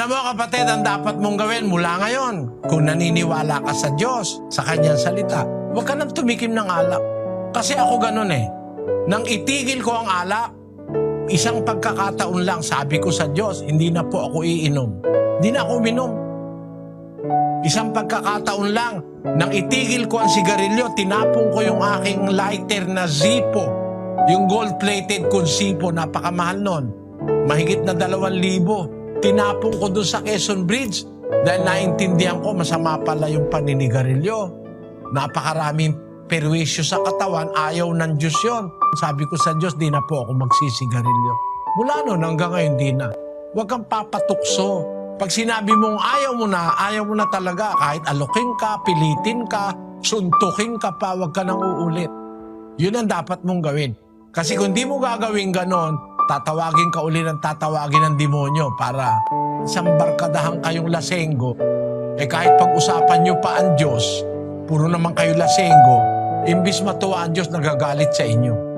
Alam mo kapatid, ang dapat mong gawin mula ngayon, kung naniniwala ka sa Diyos, sa Kanyang salita, huwag ka nang tumikim ng alak. Kasi ako ganun eh. Nang itigil ko ang alak, isang pagkakataon lang sabi ko sa Diyos, hindi na po ako iinom. Hindi na ako uminom. Isang pagkakataon lang, nang itigil ko ang sigarilyo, tinapong ko yung aking lighter na Zippo. Yung gold-plated kung Zippo, napakamahal nun. Mahigit na 2,000. Tinapong ko doon sa Quezon Bridge dahil naintindihan ko masama pala yung paninigarilyo. Napakaraming perwisyo sa katawan, ayaw ng Diyos yun. Sabi ko sa Diyos, di na po ako magsisigarilyo. Mula noon hanggang ngayon, di na. Huwag kang papatukso. Pag sinabi mong ayaw mo na talaga. Kahit alokin ka, pilitin ka, suntukin ka pa, huwag ka nang uulit. Yun ang dapat mong gawin. Kasi kung di mo gagawin ganon, tatawagin ka uli ng tatawagin ng demonyo para isang barkadahan kayong lasenggo. Eh kahit pag-usapan nyo pa ang Diyos, puro naman kayo lasenggo, imbis matuwa ang Diyos, nagagalit sa inyo.